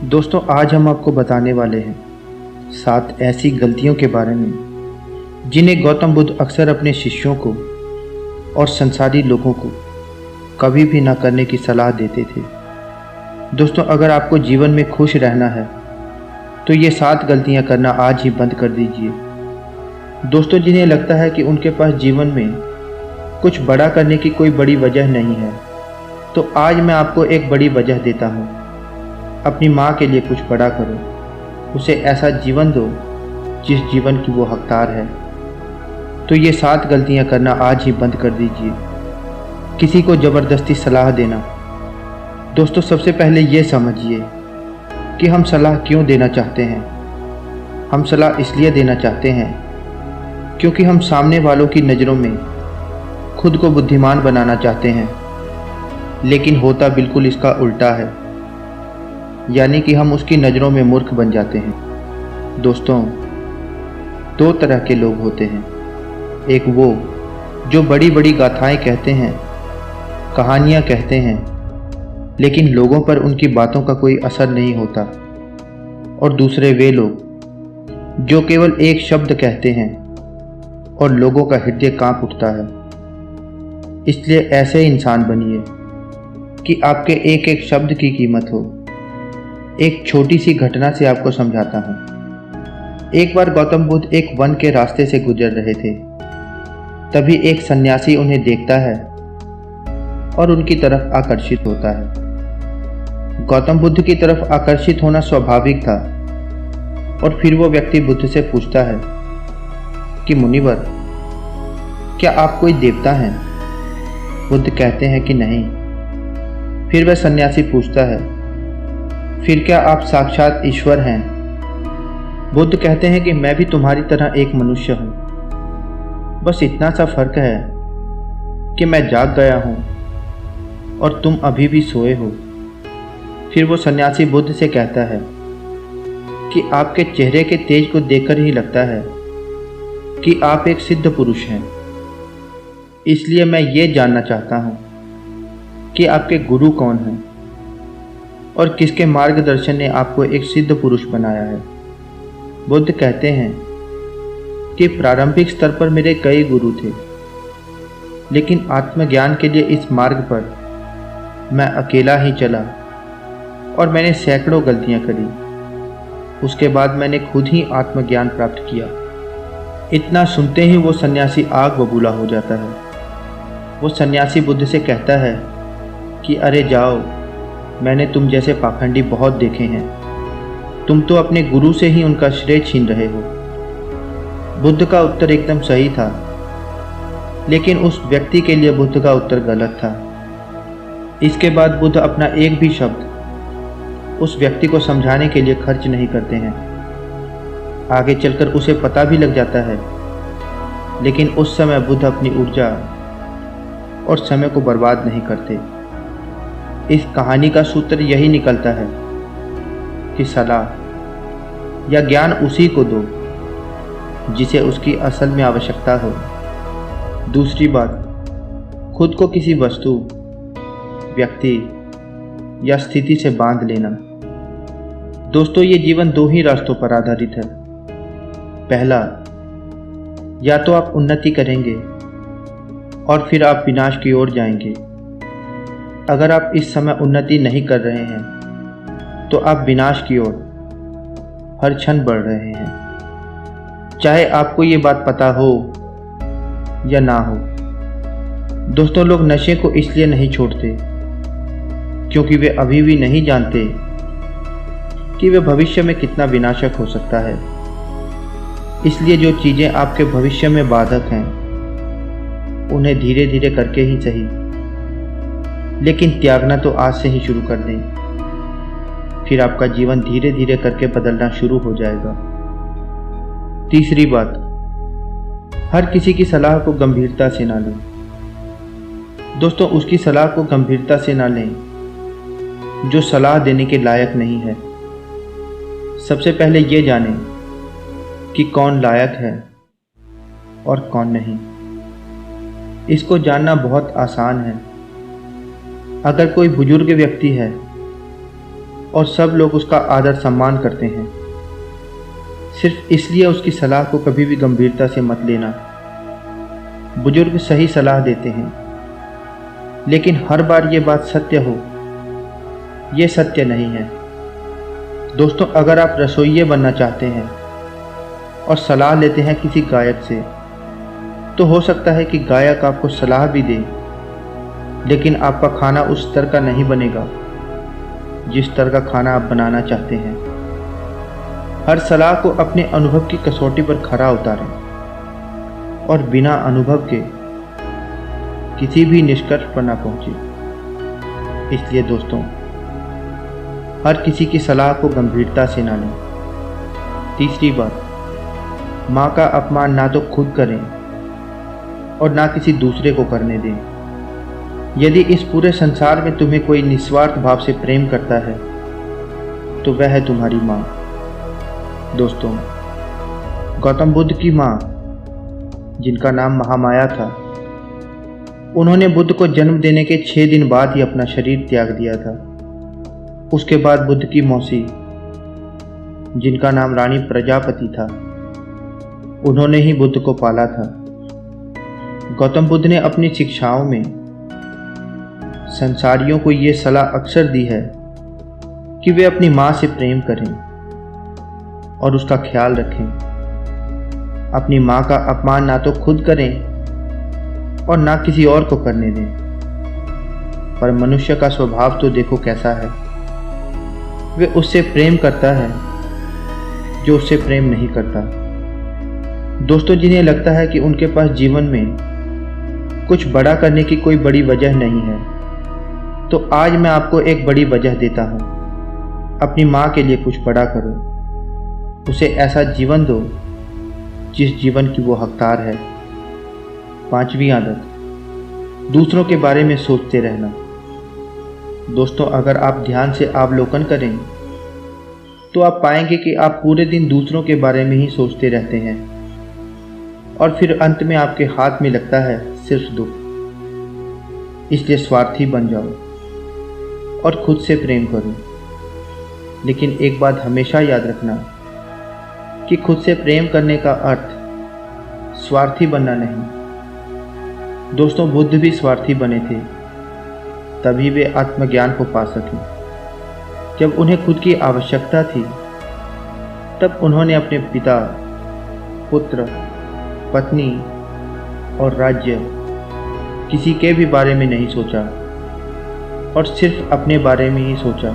दोस्तों, आज हम आपको बताने वाले हैं 7 ऐसी गलतियों के बारे में जिन्हें गौतम बुद्ध अक्सर अपने शिष्यों को और संसारी लोगों को कभी भी ना करने की सलाह देते थे। दोस्तों, अगर आपको जीवन में खुश रहना है तो ये 7 गलतियां करना आज ही बंद कर दीजिए। दोस्तों, जिन्हें लगता है कि उनके पास जीवन में कुछ बड़ा करने की कोई बड़ी वजह नहीं है, तो आज मैं आपको एक बड़ी वजह देता हूँ। अपनी माँ के लिए कुछ बड़ा करो, उसे ऐसा जीवन दो जिस जीवन की वो हकदार है। तो ये 7 गलतियाँ करना आज ही बंद कर दीजिए। किसी को ज़बरदस्ती सलाह देना। दोस्तों, सबसे पहले ये समझिए कि हम सलाह क्यों देना चाहते हैं। हम सलाह इसलिए देना चाहते हैं क्योंकि हम सामने वालों की नज़रों में खुद को बुद्धिमान बनाना चाहते हैं, लेकिन होता बिल्कुल इसका उल्टा है, यानी कि हम उसकी नज़रों में मूर्ख बन जाते हैं। दोस्तों, 2 तरह के लोग होते हैं। एक वो जो बड़ी बड़ी गाथाएं कहते हैं, कहानियां कहते हैं, लेकिन लोगों पर उनकी बातों का कोई असर नहीं होता। और दूसरे वे लोग जो केवल एक शब्द कहते हैं और लोगों का हृदय कांप उठता है। इसलिए ऐसे इंसान बनिए कि आपके एक एक शब्द की कीमत हो। एक छोटी सी घटना से आपको समझाता हूँ। एक बार गौतम बुद्ध एक वन के रास्ते से गुजर रहे थे। तभी एक सन्यासी उन्हें देखता है और उनकी तरफ आकर्षित होता है। गौतम बुद्ध की तरफ आकर्षित होना स्वाभाविक था। और फिर वो व्यक्ति बुद्ध से पूछता है कि मुनिवर, क्या आप कोई देवता हैं? बुद्ध कहते हैं कि नहीं। फिर वह सन्यासी पूछता है, फिर क्या आप साक्षात ईश्वर हैं? बुद्ध कहते हैं कि मैं भी तुम्हारी तरह एक मनुष्य हूं, बस इतना सा फर्क है कि मैं जाग गया हूं और तुम अभी भी सोए हो। फिर वो सन्यासी बुद्ध से कहता है कि आपके चेहरे के तेज को देखकर ही लगता है कि आप एक सिद्ध पुरुष हैं। इसलिए मैं ये जानना चाहता हूं कि आपके गुरु कौन हैं और किसके मार्गदर्शन ने आपको एक सिद्ध पुरुष बनाया है। बुद्ध कहते हैं कि प्रारंभिक स्तर पर मेरे कई गुरु थे, लेकिन आत्मज्ञान के लिए इस मार्ग पर मैं अकेला ही चला और मैंने सैकड़ों गलतियां करी। उसके बाद मैंने खुद ही आत्मज्ञान प्राप्त किया। इतना सुनते ही वो सन्यासी आग बबूला हो जाता है। वो सन्यासी बुद्ध से कहता है कि अरे जाओ, मैंने तुम जैसे पाखंडी बहुत देखे हैं। तुम तो अपने गुरु से ही उनका श्रेय छीन रहे हो। बुद्ध का उत्तर एकदम सही था, लेकिन उस व्यक्ति के लिए बुद्ध का उत्तर गलत था। इसके बाद बुद्ध अपना एक भी शब्द उस व्यक्ति को समझाने के लिए खर्च नहीं करते हैं। आगे चलकर उसे पता भी लग जाता है, लेकिन उस समय बुद्ध अपनी ऊर्जा और समय को बर्बाद नहीं करते। इस कहानी का सूत्र यही निकलता है कि सलाह या ज्ञान उसी को दो जिसे उसकी असल में आवश्यकता हो। दूसरी बात, खुद को किसी वस्तु, व्यक्ति या स्थिति से बांध लेना। दोस्तों, ये जीवन 2 ही रास्तों पर आधारित है। पहला, या तो आप उन्नति करेंगे और फिर आप विनाश की ओर जाएंगे। अगर आप इस समय उन्नति नहीं कर रहे हैं तो आप विनाश की ओर हर क्षण बढ़ रहे हैं, चाहे आपको ये बात पता हो या ना हो। दोस्तों, लोग नशे को इसलिए नहीं छोड़ते क्योंकि वे अभी भी नहीं जानते कि वे भविष्य में कितना विनाशक हो सकता है। इसलिए जो चीज़ें आपके भविष्य में बाधक हैं, उन्हें धीरे धीरे करके ही सही, लेकिन त्यागना तो आज से ही शुरू कर दें। फिर आपका जीवन धीरे धीरे करके बदलना शुरू हो जाएगा। तीसरी बात, हर किसी की सलाह को गंभीरता से ना लें। दोस्तों, उसकी सलाह को गंभीरता से ना लें जो सलाह देने के लायक नहीं है। सबसे पहले ये जानें कि कौन लायक है और कौन नहीं। इसको जानना बहुत आसान है। अगर कोई बुजुर्ग व्यक्ति है और सब लोग उसका आदर सम्मान करते हैं। सिर्फ इसलिए उसकी सलाह को कभी भी गंभीरता से मत लेना। बुजुर्ग सही सलाह देते हैं, लेकिन हर बार ये बात सत्य हो, ये सत्य नहीं है। दोस्तों, अगर आप रसोइये बनना चाहते हैं और सलाह लेते हैं किसी गायक से, तो हो सकता है कि गायक आपको सलाह भी दे, लेकिन आपका खाना उस स्तर का नहीं बनेगा जिस स्तर का खाना आप बनाना चाहते हैं। हर सलाह को अपने अनुभव की कसौटी पर खरा उतारें और बिना अनुभव के किसी भी निष्कर्ष पर ना पहुंचे। इसलिए दोस्तों, हर किसी की सलाह को गंभीरता से ना लें। तीसरी बात, माँ का अपमान ना तो खुद करें और ना किसी दूसरे को करने दें। यदि इस पूरे संसार में तुम्हें कोई निस्वार्थ भाव से प्रेम करता है तो वह है तुम्हारी माँ। दोस्तों, गौतम बुद्ध की माँ, जिनका नाम महामाया था, उन्होंने बुद्ध को जन्म देने के 6 दिन बाद ही अपना शरीर त्याग दिया था। उसके बाद बुद्ध की मौसी, जिनका नाम रानी प्रजापति था, उन्होंने ही बुद्ध को पाला था। गौतम बुद्ध ने अपनी शिक्षाओं में संसारियों को ये सलाह अक्सर दी है कि वे अपनी माँ से प्रेम करें और उसका ख्याल रखें। अपनी माँ का अपमान ना तो खुद करें और ना किसी और को करने दें। पर मनुष्य का स्वभाव तो देखो कैसा है। वे उससे प्रेम करता है जो उससे प्रेम नहीं करता। दोस्तों, जिन्हें लगता है कि उनके पास जीवन में कुछ बड़ा करने की कोई बड़ी वजह नहीं है, तो आज मैं आपको एक बड़ी वजह देता हूँ। अपनी माँ के लिए कुछ बड़ा करो। उसे ऐसा जीवन दो जिस जीवन की वो हकदार है। 5वीं आदत, दूसरों के बारे में सोचते रहना। दोस्तों, अगर आप ध्यान से अवलोकन करें तो आप पाएंगे कि आप पूरे दिन दूसरों के बारे में ही सोचते रहते हैं और फिर अंत में आपके हाथ में लगता है सिर्फ दुख। इसलिए स्वार्थी बन जाओ और खुद से प्रेम करो। लेकिन एक बात हमेशा याद रखना कि खुद से प्रेम करने का अर्थ स्वार्थी बनना नहीं। दोस्तों, बुद्ध भी स्वार्थी बने थे, तभी वे आत्मज्ञान को पा सके। जब उन्हें खुद की आवश्यकता थी, तब उन्होंने अपने पिता, पुत्र, पत्नी और राज्य किसी के भी बारे में नहीं सोचा और सिर्फ अपने बारे में ही सोचा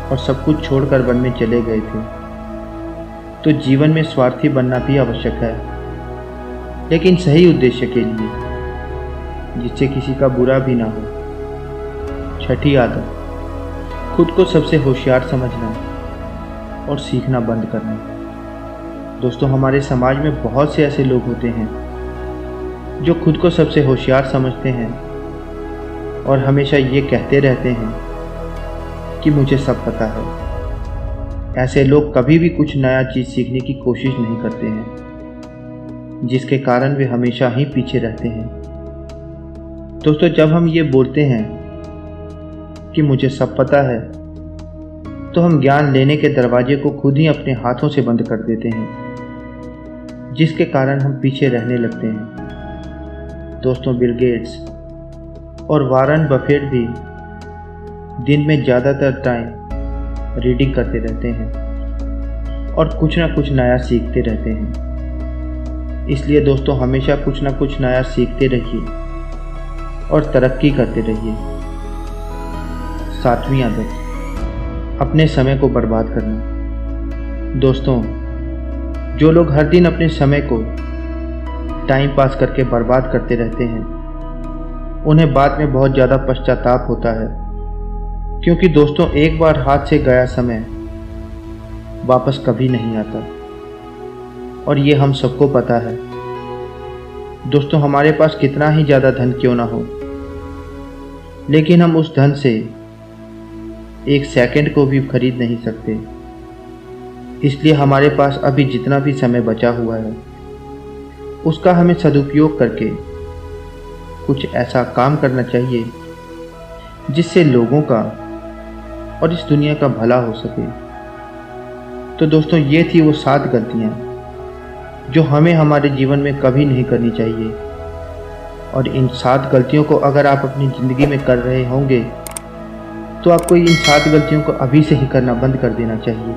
और सब कुछ छोड़कर वन में चले गए थे। तो जीवन में स्वार्थी बनना भी आवश्यक है, लेकिन सही उद्देश्य के लिए, जिससे किसी का बुरा भी ना हो। 6ठी आदत, खुद को सबसे होशियार समझना और सीखना बंद करना। दोस्तों, हमारे समाज में बहुत से ऐसे लोग होते हैं जो खुद को सबसे होशियार समझते हैं और हमेशा ये कहते रहते हैं कि मुझे सब पता है। ऐसे लोग कभी भी कुछ नया चीज़ सीखने की कोशिश नहीं करते हैं, जिसके कारण वे हमेशा ही पीछे रहते हैं। दोस्तों, जब हम ये बोलते हैं कि मुझे सब पता है, तो हम ज्ञान लेने के दरवाजे को खुद ही अपने हाथों से बंद कर देते हैं, जिसके कारण हम पीछे रहने लगते हैं। दोस्तों, बिल गेट्स और वारन बफेट भी दिन में ज़्यादातर टाइम रीडिंग करते रहते हैं और कुछ ना कुछ नया सीखते रहते हैं। इसलिए दोस्तों, हमेशा कुछ ना कुछ नया सीखते रहिए और तरक्की करते रहिए। 7वीं आदत, अपने समय को बर्बाद करना। दोस्तों, जो लोग हर दिन अपने समय को टाइम पास करके बर्बाद करते रहते हैं, उन्हें बाद में बहुत ज़्यादा पश्चाताप होता है, क्योंकि दोस्तों, एक बार हाथ से गया समय वापस कभी नहीं आता और ये हम सबको पता है। दोस्तों, हमारे पास कितना ही ज़्यादा धन क्यों ना हो, लेकिन हम उस धन से 1 सेकंड को भी खरीद नहीं सकते। इसलिए हमारे पास अभी जितना भी समय बचा हुआ है, उसका हमें सदुपयोग करके कुछ ऐसा काम करना चाहिए जिससे लोगों का और इस दुनिया का भला हो सके। तो दोस्तों, ये थी वो 7 गलतियाँ जो हमें हमारे जीवन में कभी नहीं करनी चाहिए। और इन 7 गलतियों को अगर आप अपनी ज़िंदगी में कर रहे होंगे तो आपको इन 7 गलतियों को अभी से ही करना बंद कर देना चाहिए।